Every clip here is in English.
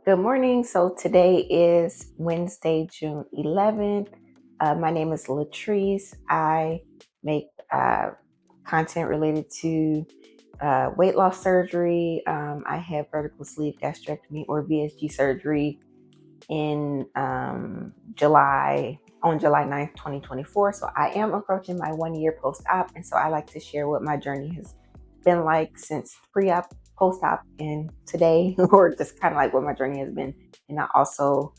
Good morning. So today is Wednesday, June 11th. My name is Latrice. I make content related to weight loss surgery. I had vertical sleeve gastrectomy or VSG surgery in July 9th, 2024. So I am approaching my 1 year post-op. And so I like to share what my journey has been like since pre-op, post-op, and today, or just kind of like what my journey has been. And I also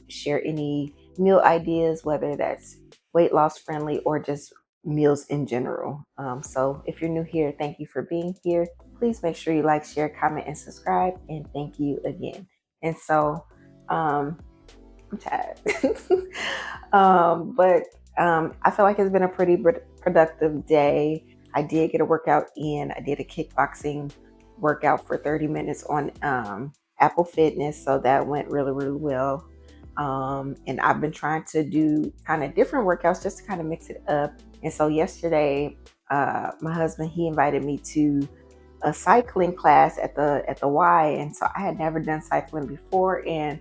share any meal ideas, whether that's weight loss friendly or just meals in general. So if you're new here, thank you for being here. Please make sure you like, share, comment, and subscribe. And thank you again. And so I'm tired. But I feel like it's been a pretty productive day. I did get a workout in. I did a kickboxing workout for 30 minutes on Apple Fitness. So that went really, really well. And I've been trying to do kind of different workouts just to kind of mix it up. And so yesterday, my husband, he invited me to a cycling class at the Y. And so I had never done cycling before. And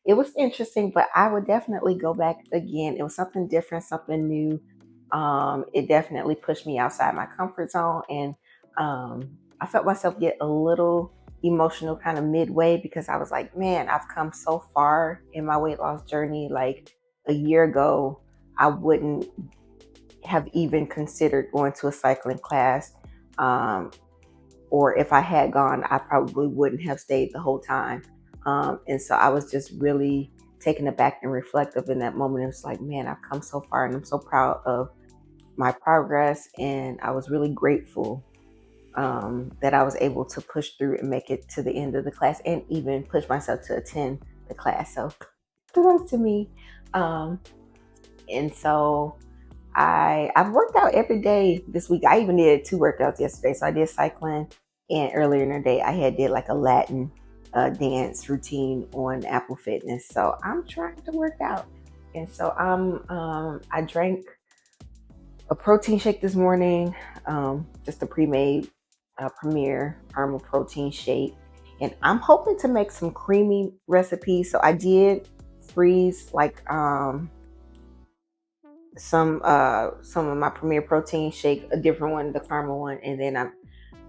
it was interesting, but I would definitely go back again. It was something different, something new. It definitely pushed me outside my comfort zone, and I felt myself get a little emotional kind of midway because I was like, man, I've come so far in my weight loss journey. Like a year ago, I wouldn't have even considered going to a cycling class. Or if I had gone, I probably wouldn't have stayed the whole time. And so I was just really taken aback and reflective in that moment. It was like, man, I've come so far and I'm so proud of my progress. And I was really grateful that I was able to push through and make it to the end of the class and even push myself to attend the class. So kudos to me. And so I've worked out every day this week. I even did 2 workouts yesterday. So I did cycling, and earlier in the day I did like a Latin dance routine on Apple Fitness. So I'm trying to work out. And so I drank a protein shake this morning, just a pre-made Premier caramel protein shake. And I'm hoping to make some creamy recipes. So I did freeze like some of my Premier protein shake, a different one, the caramel one, and then I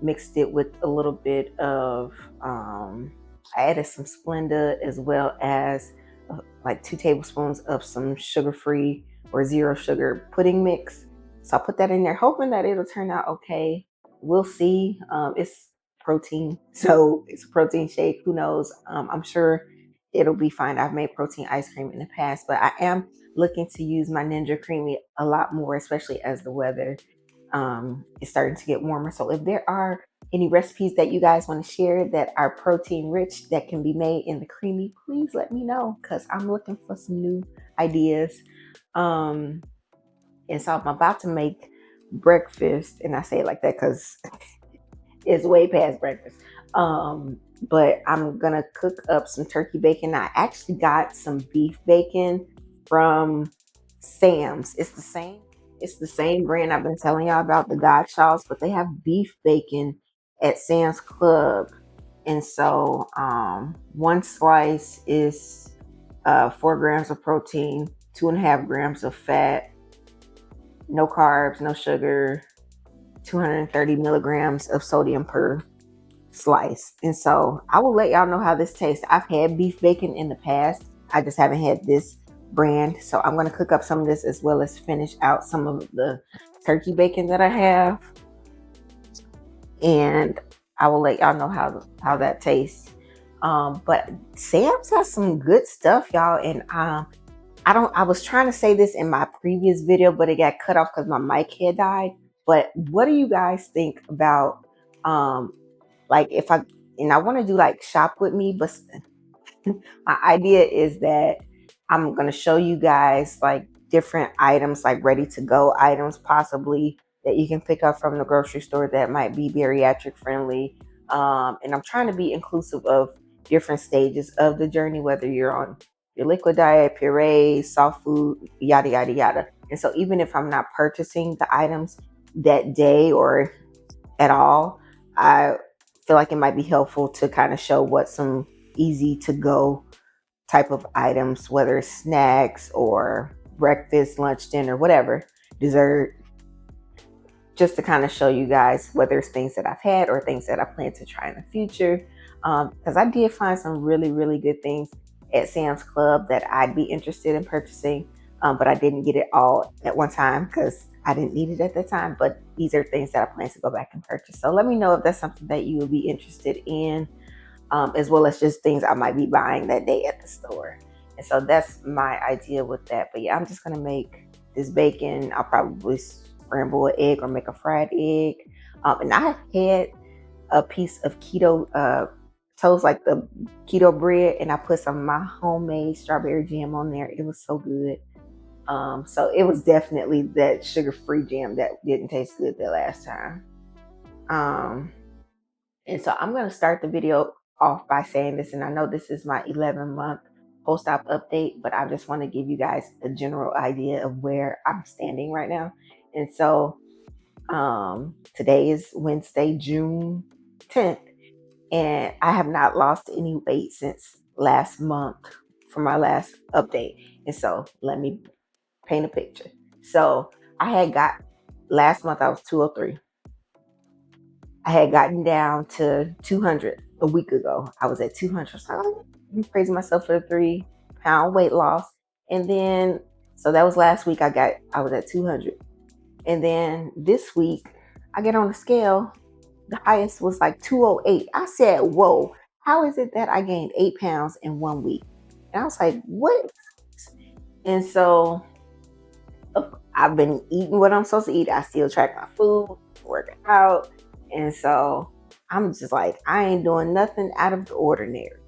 mixed it with a little bit of I added some Splenda as well as like 2 tablespoons of some sugar-free or zero sugar pudding mix. So I put that in there, hoping that it'll turn out okay. We'll see. It's protein, so it's a protein shake. Who knows? I'm sure it'll be fine. I've made protein ice cream in the past, but I am looking to use my Ninja Creamy a lot more, especially as the weather is starting to get warmer. So if there are any recipes that you guys want to share that are protein rich that can be made in the creamy, please let me know, because I'm looking for some new ideas. And so I'm about to make breakfast, and I say it like that because it's way past breakfast. But I'm gonna cook up some turkey bacon. I actually got some beef bacon from Sam's. It's the same brand I've been telling y'all about, the Godshaws, but they have beef bacon at Sam's Club. And so 1 slice is 4 grams of protein, 2.5 grams of fat, no carbs, no sugar, 230 milligrams of sodium per slice. And so I will let y'all know how this tastes. I've had beef bacon in the past. I just haven't had this brand. So I'm going to cook up some of this as well as finish out some of the turkey bacon that I have. And I will let y'all know how that tastes. But Sam's has some good stuff, y'all. And I was trying to say this in my previous video, but it got cut off because my mic had died. But what do you guys think about like if I want to do like shop with me, but my idea is that I'm going to show you guys like different items, like ready to go items possibly that you can pick up from the grocery store that might be bariatric friendly. And I'm trying to be inclusive of different stages of the journey, whether you're on your liquid diet, purees, soft food, yada, yada, yada. And so even if I'm not purchasing the items that day or at all, I feel like it might be helpful to kind of show what some easy to go type of items, whether it's snacks or breakfast, lunch, dinner, whatever, dessert, just to kind of show you guys whether it's things that I've had or things that I plan to try in the future. Because I did find some really, really good things at Sam's Club that I'd be interested in purchasing, but I didn't get it all at one time because I didn't need it at the time. But these are things that I plan to go back and purchase. So let me know if that's something that you would be interested in, as well as just things I might be buying that day at the store. And so that's my idea with that. But yeah, I'm just going to make this bacon. I'll probably scramble an egg or make a fried egg. And I had a piece of keto toast, like the keto bread, and I put some of my homemade strawberry jam on there. It was so good. So it was definitely that sugar-free jam that didn't taste good the last time. And so I'm going to start the video off by saying this, and I know this is my 11-month post-op update, but I just want to give you guys a general idea of where I'm standing right now. And so today is Wednesday, June 10th, and I have not lost any weight since last month for my last update. And so let me paint a picture. So last month I was 203. I had gotten down to 200 a week ago. I was at 200. So I'm praising myself for the 3-pound weight loss. And then, so that was last week. I was at 200. And then this week, I get on the scale. The highest was like 208. I said, whoa, how is it that I gained 8 pounds in 1 week? And I was like, what? And so I've been eating what I'm supposed to eat. I still track my food, working out. And so I'm just like, I ain't doing nothing out of the ordinary.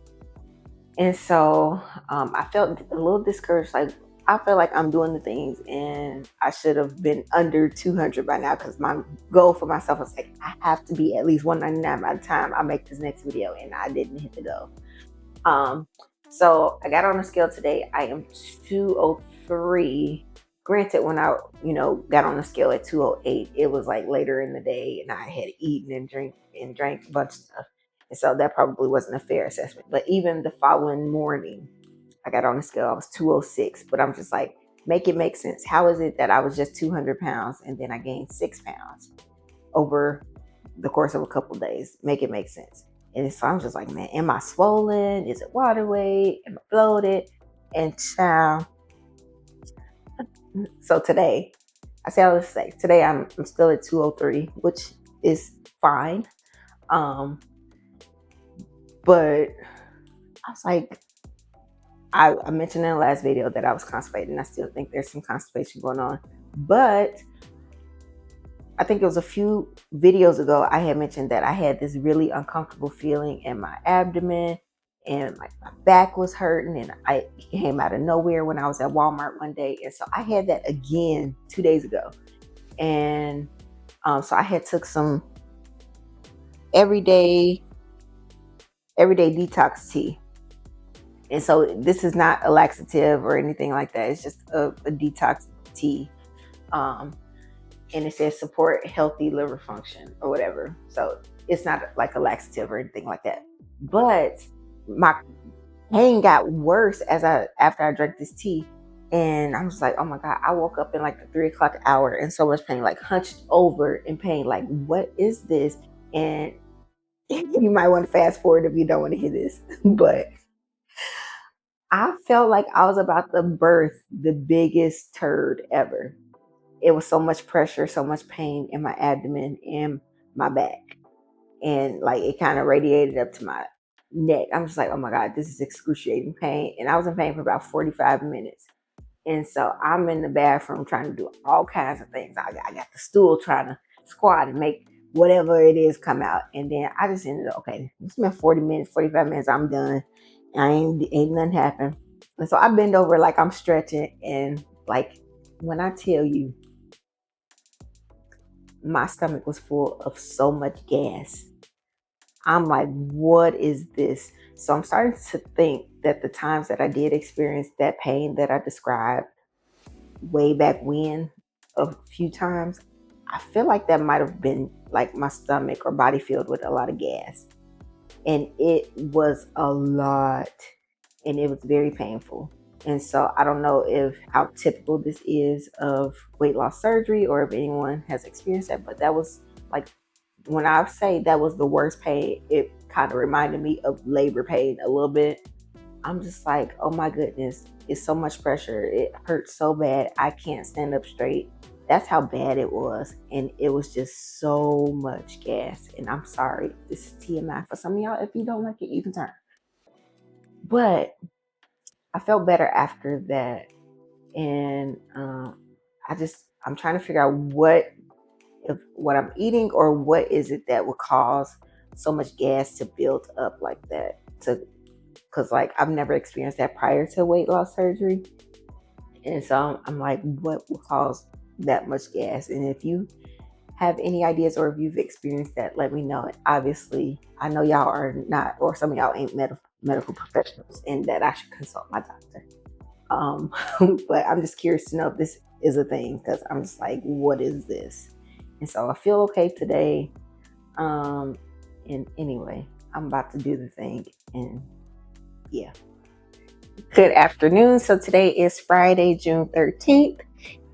And so I felt a little discouraged. Like, I feel like I'm doing the things and I should have been under 200 by now, because my goal for myself was like, I have to be at least 199 by the time I make this next video, and I didn't hit the goal. So I got on the scale today. I am 203. Granted, when I, got on the scale at 208, it was like later in the day and I had eaten and drank a bunch of stuff. And so that probably wasn't a fair assessment. But even the following morning, I got on the scale, I was 206. But I'm just like, make it make sense. How is it that I was just 200 pounds and then I gained 6 pounds over the course of a couple of days? Make it make sense. And so I'm just like, man, am I swollen? Is it water weight? Am I bloated? And child. So today, today I'm still at 203, which is fine. But I was like, I mentioned in the last video that I was constipated, and I still think there's some constipation going on. But I think it was a few videos ago, I had mentioned that I had this really uncomfortable feeling in my abdomen, and like my back was hurting, and it came out of nowhere when I was at Walmart one day. And so I had that again 2 days ago. And so I had took some everyday detox tea. And so this is not a laxative or anything like that. It's just a detox tea. And it says support healthy liver function or whatever. So it's not like a laxative or anything like that. But my pain got worse after I drank this tea. And I was like, oh my God, I woke up in like the 3 o'clock hour in so much pain, like hunched over in pain. Like, what is this? And you might want to fast forward if you don't want to hear this. But I felt like I was about to birth the biggest turd ever. It was so much pressure, so much pain in my abdomen and my back. And like it kind of radiated up to my neck. I'm just like, oh my God, this is excruciating pain. And I was in pain for about 45 minutes. And so I'm in the bathroom trying to do all kinds of things. I got the stool trying to squat and make whatever it is come out. And then I just ended up, okay, it's been 40 minutes, 45 minutes, I'm done. Ain't nothing happen. And so I bend over like I'm stretching, and like when I tell you, my stomach was full of so much gas. I'm like, what is this? So I'm starting to think that the times that I did experience that pain that I described way back when, a few times, I feel like that might have been like my stomach or body filled with a lot of gas. and it was a lot, and it was very painful. And so I don't know if how typical this is of weight loss surgery or if anyone has experienced that, but that was like, when I say that was the worst pain, it kind of reminded me of labor pain a little bit. I'm just like, oh my goodness, it's so much pressure. It hurts so bad. I can't stand up straight. That's how bad it was. And it was just so much gas. And I'm sorry, this is TMI for some of y'all. If you don't like it, you can turn. But I felt better after that. And I'm trying to figure out what I'm eating, or what is it that would cause so much gas to build up like that. Because like I've never experienced that prior to weight loss surgery. And so I'm like, what will cause that much gas? And if you have any ideas, or if you've experienced that, let me know. Obviously, I know y'all are not, or some of y'all ain't medical professionals, and that I should consult my doctor. But I'm just curious to know if this is a thing, because I'm just like, what is this? And so I feel okay today. And anyway, I'm about to do the thing, and yeah. Good afternoon. So today is Friday, June 13th,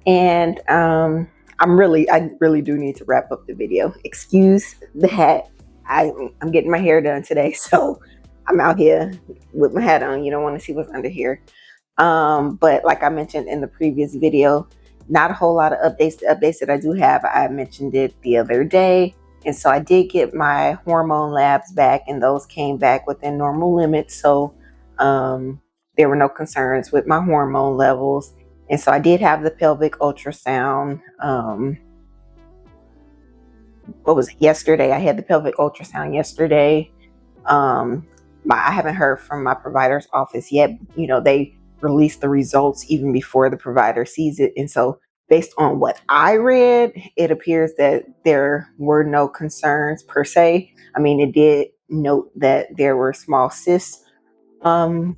and I really do need to wrap up the video. Excuse the hat. I'm getting my hair done today, so I'm out here with my hat on. You don't want to see what's under here. But like I mentioned in the previous video, not a whole lot of updates. The updates that I do have, I mentioned it the other day. And so I did get my hormone labs back, and those came back within normal limits. So there were no concerns with my hormone levels. And so I did have the pelvic ultrasound. What was it? Yesterday? I had the pelvic ultrasound yesterday. I haven't heard from my provider's office yet. You know, they release the results even before the provider sees it. And so based on what I read, it appears that there were no concerns per se. I mean, it did note that there were small cysts, but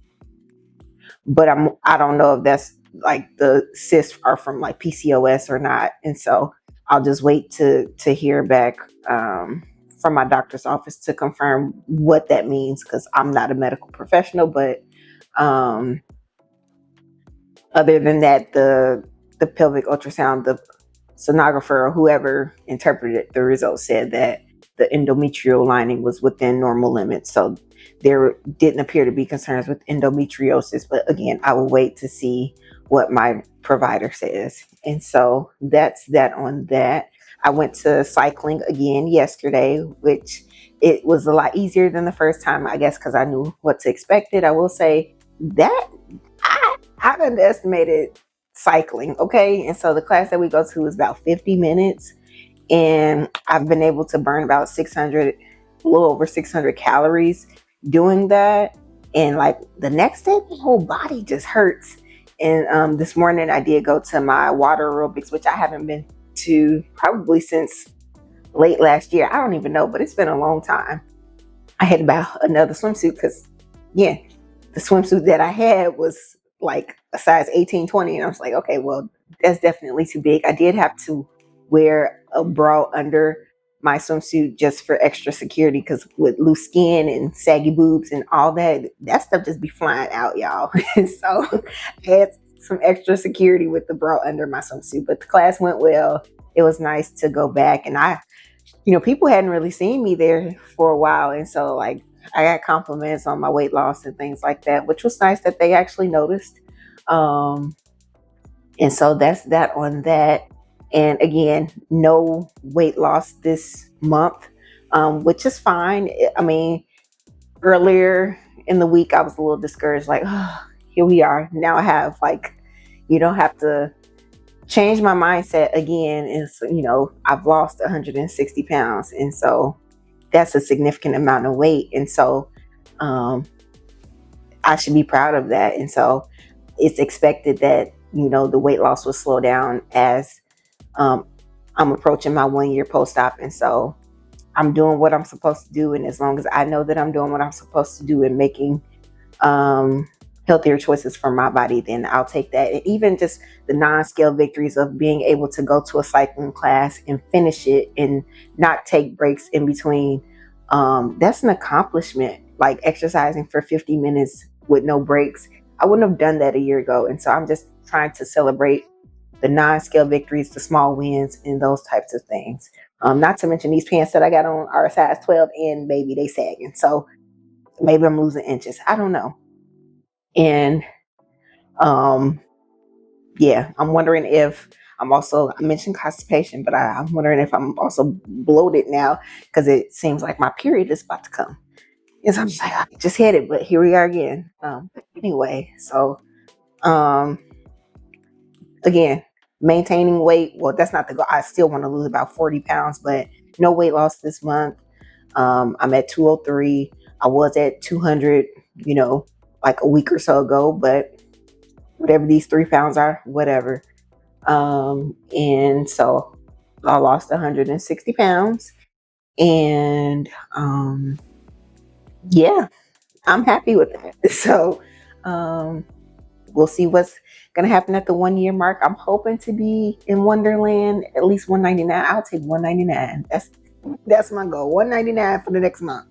I don't know if that's like the cysts are from like PCOS or not. And so I'll just wait to hear back from my doctor's office to confirm what that means, because I'm not a medical professional. But other than that, the pelvic ultrasound, the sonographer or whoever interpreted the results said that the endometrial lining was within normal limits. So there didn't appear to be concerns with endometriosis. But again, I will wait to see what my provider says. And so that's that on that. I went to cycling again yesterday, which it was a lot easier than the first time, I guess, because I knew what to expect. I will say that I underestimated cycling. Okay. And so the class that we go to is about 50 minutes. And I've been able to burn about 600, a little over 600 calories doing that. And like the next day, my whole body just hurts. And this morning I did go to my water aerobics, which I haven't been to probably since late last year. I don't even know, but it's been a long time. I had to buy another swimsuit because, yeah, the swimsuit that I had was like a size 18, 20. And I was like, okay, well, that's definitely too big. I did have to wear a bra under my swimsuit just for extra security, because with loose skin and saggy boobs and all that stuff just be flying out, y'all. And so I had some extra security with the bra under my swimsuit. But the class went well. It was nice to go back. And people hadn't really seen me there for a while. And so like I got compliments on my weight loss and things like that, which was nice that they actually noticed. And so that's that on that. And again, no weight loss this month, which is fine. I mean, earlier in the week, I was a little discouraged, like, oh, here we are. Now I have have to change my mindset again. And so, I've lost 160 pounds. And so that's a significant amount of weight. And so I should be proud of that. And so it's expected that, the weight loss will slow down as I'm approaching my 1 year post-op. And so I'm doing what I'm supposed to do. And as long as I know that I'm doing what I'm supposed to do and making healthier choices for my body, then I'll take that. And even just the non-scale victories of being able to go to a cycling class and finish it and not take breaks in between That's an accomplishment, like exercising for 50 minutes with no breaks. I wouldn't have done that a year ago. And so I'm just trying to celebrate the non-scale victories, the small wins, and those types of things. Not to mention these pants that I got on are a size 12 and maybe they sagging. So maybe I'm losing inches. I don't know. And yeah, I'm wondering if I mentioned constipation, but I'm wondering if I'm also bloated now because it seems like my period is about to come. And so I'm just like, I just had it, but here we are again. Anyway, so um, again, maintaining weight. Well, that's not the goal. I still want to lose about 40 pounds, but no weight loss this month. I'm at 203. I was at 200, like a week or so ago, but whatever these 3 pounds are, whatever. And so I lost 160 pounds. And yeah, I'm happy with that. So we'll see what's gonna happen at the 1 year mark. I'm hoping to be in Wonderland at least 199. I'll take 199. That's my goal. 199 for the next month.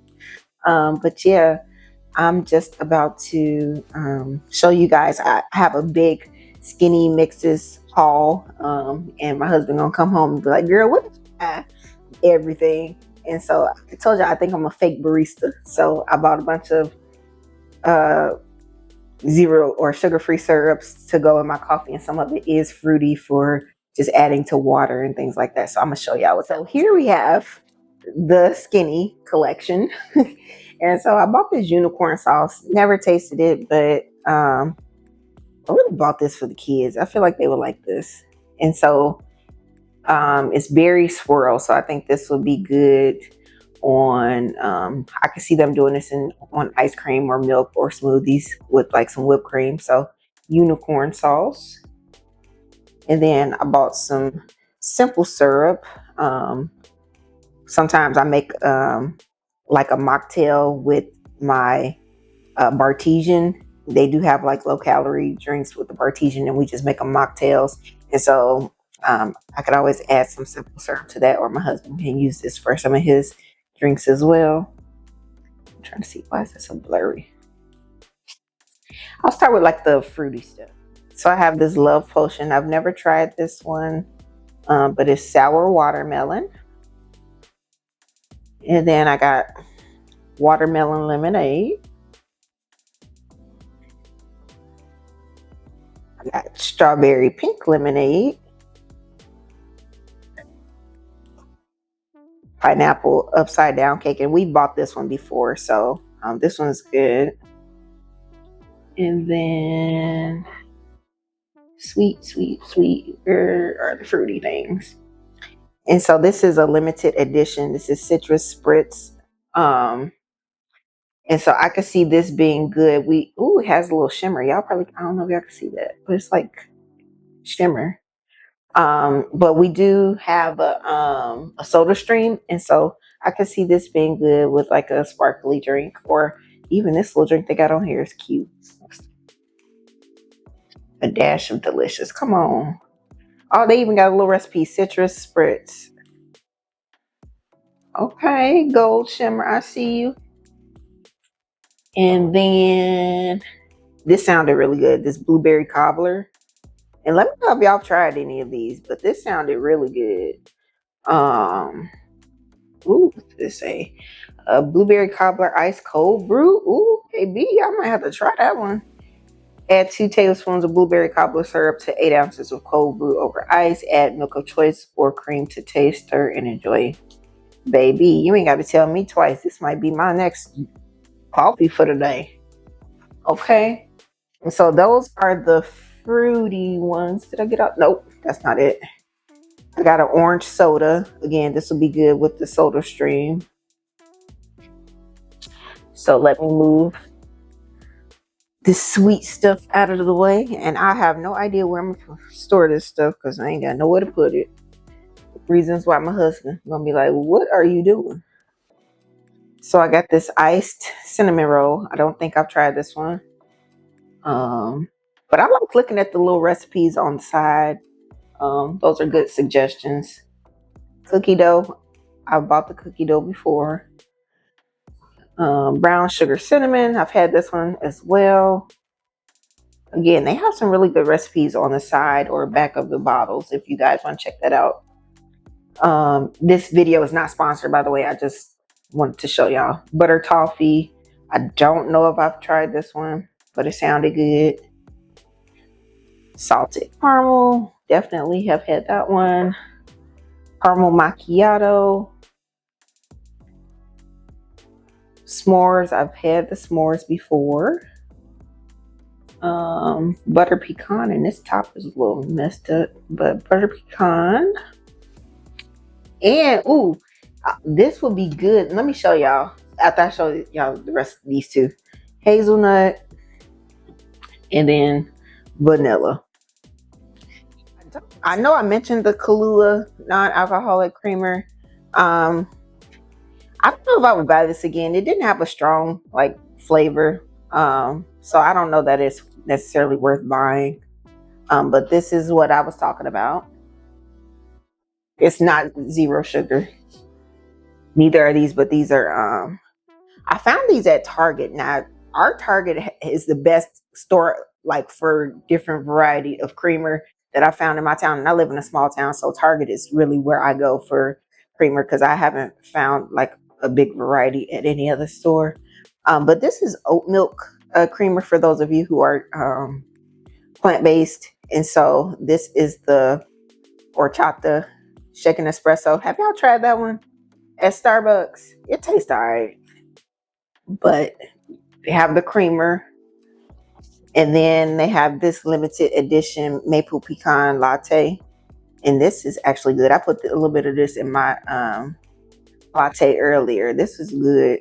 But yeah, I'm just about to show you guys. I have a big skinny mixes haul, and my husband gonna come home and be like, "Girl, what?" Everything. And so I told you I think I'm a fake barista. So I bought a bunch of zero or sugar-free syrups to go in my coffee, and some of it is fruity for just adding to water and things like that. So I'm gonna show y'all. So here we have the skinny collection. And so I bought this unicorn sauce. Never tasted it, but I really bought this for the kids. I feel like they would like this. And so it's berry swirl. So I think this would be good on I could see them doing this on ice cream or milk or smoothies with like some whipped cream. So unicorn sauce. And then I bought some simple syrup. Sometimes I make like a mocktail with my Bartesian. They do have like low calorie drinks with the Bartesian, and we just make them mocktails. And so I could always add some simple syrup to that, or my husband can use this for some of his drinks as well. I'm trying to see, why is this so blurry? I'll start with like the fruity stuff. So I have this love potion. I've never tried this one, but it's sour watermelon. And then I got watermelon lemonade. I got strawberry pink lemonade. Pineapple upside down cake. And we bought this one before, so this one's good. And then sweet are the fruity things. And so this is a limited edition. This is citrus spritz. And so I could see this being good. It has a little shimmer. Y'all probably, I don't know if y'all can see that, but it's like shimmer. But we do have a soda stream, and so I could see this being good with like a sparkly drink, or even this little drink they got on here is cute. A dash of delicious. Come on. Oh, they even got a little recipe, citrus spritz. Okay, gold shimmer, I see you. And then this sounded really good, this blueberry cobbler. And let me know if y'all tried any of these, but this sounded really good. What did this say? A blueberry cobbler ice cold brew. Ooh, baby, I might have to try that one. Add 2 tablespoons of blueberry cobbler syrup to 8 ounces of cold brew over ice. Add milk of choice or cream to taste, stir, and enjoy. Baby, you ain't got to tell me twice. This might be my next coffee for the day. Okay. And so those are the fruity ones. Did I get out? Nope, that's not it. I got an orange soda. Again, this will be good with the soda stream. So let me move this sweet stuff out of the way. And I have no idea where I'm going to store this stuff because I ain't got nowhere to put it. Reasons why my husband going to be like, what are you doing? So I got this iced cinnamon roll. I don't think I've tried this one. But I like looking at the little recipes on the side. Those are good suggestions. Cookie dough. I've bought the cookie dough before. Brown sugar cinnamon. I've had this one as well. Again, they have some really good recipes on the side or back of the bottles if you guys want to check that out. This video is not sponsored, by the way. I just wanted to show y'all. Butter toffee. I don't know if I've tried this one, but it sounded good. Salted caramel. Definitely have had that one. Caramel macchiato. S'mores. I've had the s'mores before. Butter pecan, and this top is a little messed up, but butter pecan. And ooh, this would be good. Let me show y'all after I show y'all the rest of these two. Hazelnut and then vanilla. I know I mentioned the Kahlua non-alcoholic creamer. I don't know if I would buy this again. It didn't have a strong like flavor, so I don't know that it's necessarily worth buying. But this is what I was talking about. It's not zero sugar. Neither are these, but these are I found these at Target. Now our Target is the best store like for different variety of creamer that I found in my town, and I live in a small town, so Target is really where I go for creamer because I haven't found like a big variety at any other store. But this is oat milk creamer for those of you who are plant-based, and so this is the horchata shaken espresso. Have y'all tried that one at Starbucks? It tastes alright, but they have the creamer, and then they have this limited edition maple pecan latte, and this is actually good. I put a little bit of this in my latte earlier. This is good.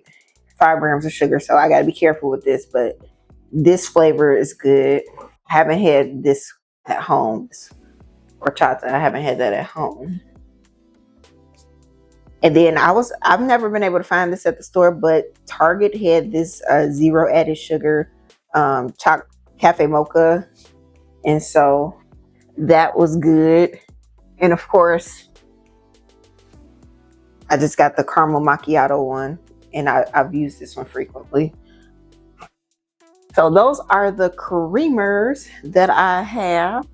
5 grams of sugar, so I got to be careful with this, but this flavor is good. I haven't had this at home, horchata. I haven't had that at home. And then I've never been able to find this at the store, but Target had this zero added sugar cafe mocha, and so that was good. And of course, I just got the caramel macchiato one, and I've used this one frequently. So those are the creamers that I have.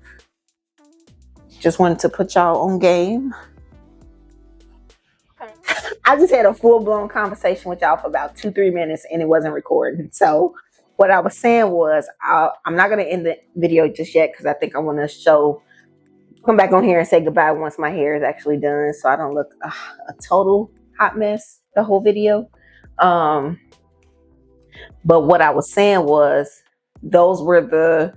Just wanted to put y'all on game. I just had a full-blown conversation with y'all for about 2-3 minutes, and it wasn't recording. So what I was saying was, I'm not going to end the video just yet because I think I want to come back on here and say goodbye once my hair is actually done, so I don't look a total hot mess the whole video. But what I was saying was, those were the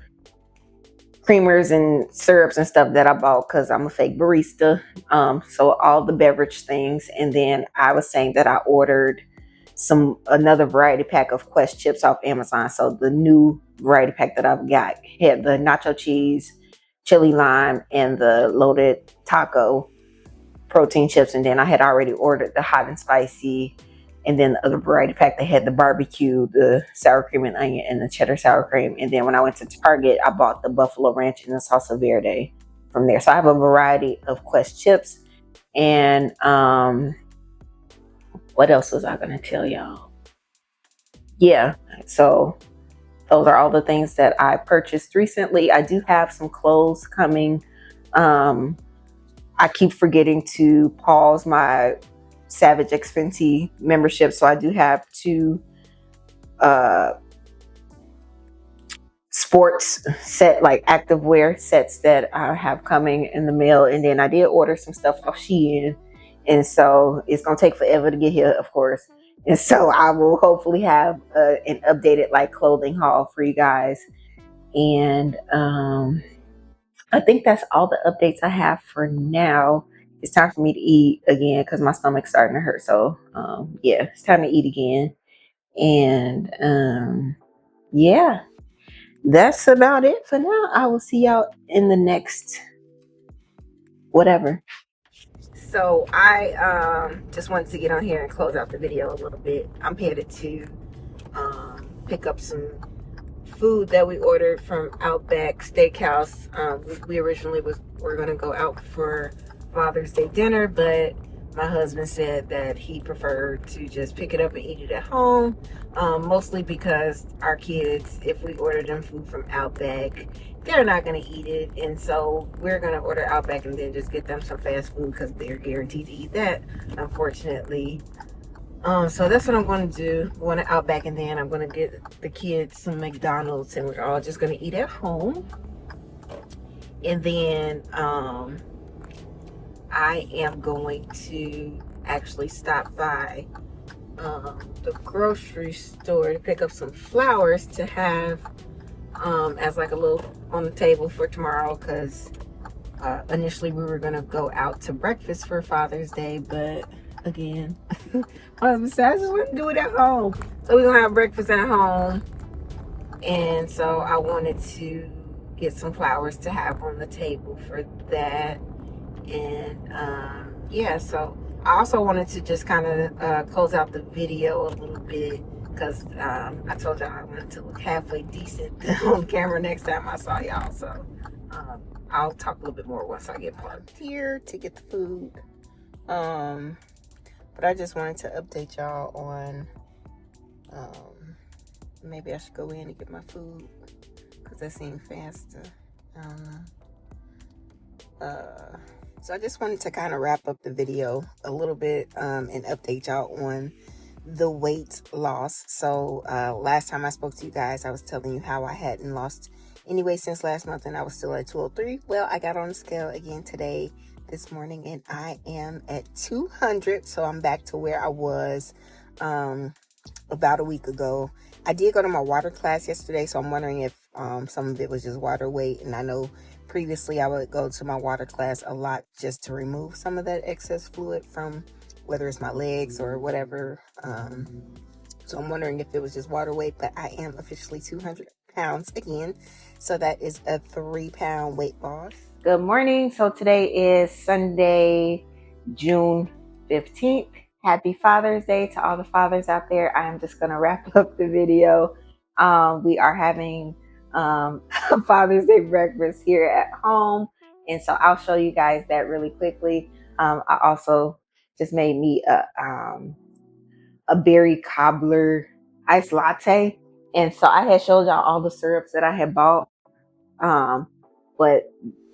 creamers and syrups and stuff that I bought because I'm a fake barista. So all the beverage things. And then I was saying that I ordered another variety pack of Quest chips off Amazon. So the new variety pack that I've got had the nacho cheese, chili lime, and the loaded taco protein chips. And then I had already ordered the hot and spicy. And then the other variety pack, they had the barbecue, the sour cream and onion, and the cheddar sour cream. And then when I went to Target, I bought the buffalo ranch and the salsa verde from there. So I have a variety of Quest chips. And what else was I going to tell y'all? Yeah, so those are all the things that I purchased recently. I do have some clothes coming. I keep forgetting to pause my Savage X Fenty membership, so I do have 2 sports set, like activewear sets that I have coming in the mail. And then I did order some stuff off Shein, and so it's gonna take forever to get here, of course. And so I will hopefully have an updated like clothing haul for you guys. And I think that's all the updates I have for now. It's time for me to eat again because my stomach's starting to hurt. So yeah, it's time to eat again. And yeah, that's about it for now. I will see y'all in the next whatever. So I just wanted to get on here and close out the video a little bit. I'm headed to pick up some food that we ordered from Outback Steakhouse. We originally were going to go out for Father's Day dinner, but my husband said that he preferred to just pick it up and eat it at home, mostly because our kids, if we order them food from Outback, they're not going to eat it, and so we're going to order Outback and then just get them some fast food because they're guaranteed to eat that, unfortunately. So that's what I'm going to do. I'm going to Outback, and then I'm going to get the kids some McDonald's, and we're all just going to eat at home. And then I am going to actually stop by the grocery store to pick up some flowers to have as like a little on the table for tomorrow, because initially we were going to go out to breakfast for Father's Day, but again, my husband said I just want to do it at home, so we're gonna have breakfast at home. And so I wanted to get some flowers to have on the table for that. And yeah, so I also wanted to just kind of close out the video a little bit, because I told y'all I wanted to look halfway decent on camera next time I saw y'all. So I'll talk a little bit more once I get plugged here to get the food. But I just wanted to update y'all on maybe I should go in and get my food, because that seemed faster. I don't know. So I just wanted to kind of wrap up the video a little bit and update y'all on the weight loss. So last time I spoke to you guys, I was telling you how I hadn't lost any weight since last month, and I was still at 203. Well, I got on the scale again today, this morning, and I am at 200. So I'm back to where I was about a week ago. I did go to my water class yesterday, so I'm wondering if some of it was just water weight. And I know previously I would go to my water class a lot just to remove some of that excess fluid from whether it's my legs or whatever. So I'm wondering if it was just water weight, but I am officially 200 pounds again. So that is a 3-pound weight loss. Good morning. So today is Sunday, June 15th. Happy Father's Day to all the fathers out there. I am just going to wrap up the video. We are having Father's Day breakfast here at home, and so I'll show you guys that really quickly. I also just made me a berry cobbler iced latte, and so I had showed y'all all the syrups that I had bought, but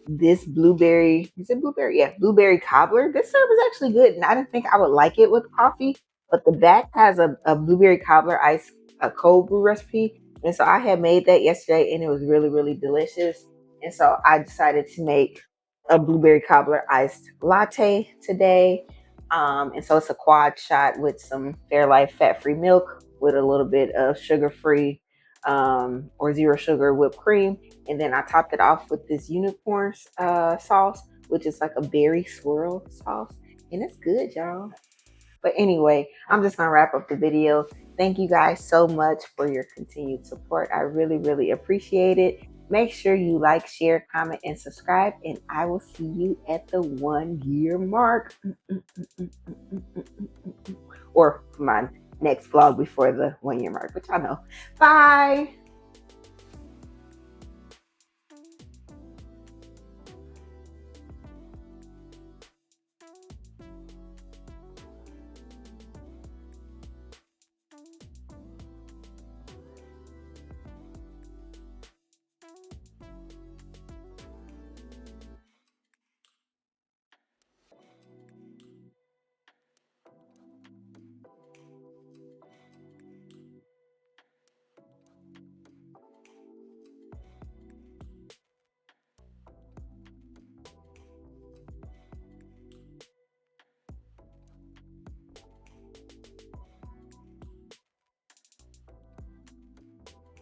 this blueberry, is it blueberry? Yeah, blueberry cobbler. This syrup is actually good, and I didn't think I would like it with coffee, but the back has a blueberry cobbler ice, a cold brew recipe, and so I had made that yesterday, and it was really, really delicious. And so I decided to make a blueberry cobbler iced latte today. And so it's a quad shot with some Fairlife fat-free milk with a little bit of sugar-free or zero sugar whipped cream. And then I topped it off with this unicorn sauce, which is like a berry swirl sauce. And it's good, y'all. But anyway, I'm just going to wrap up the video. Thank you guys so much for your continued support. I really, really appreciate it. Make sure you like, share, comment, and subscribe. And I will see you at the 1-year mark. Or my next vlog before the 1-year mark, which I know. Bye.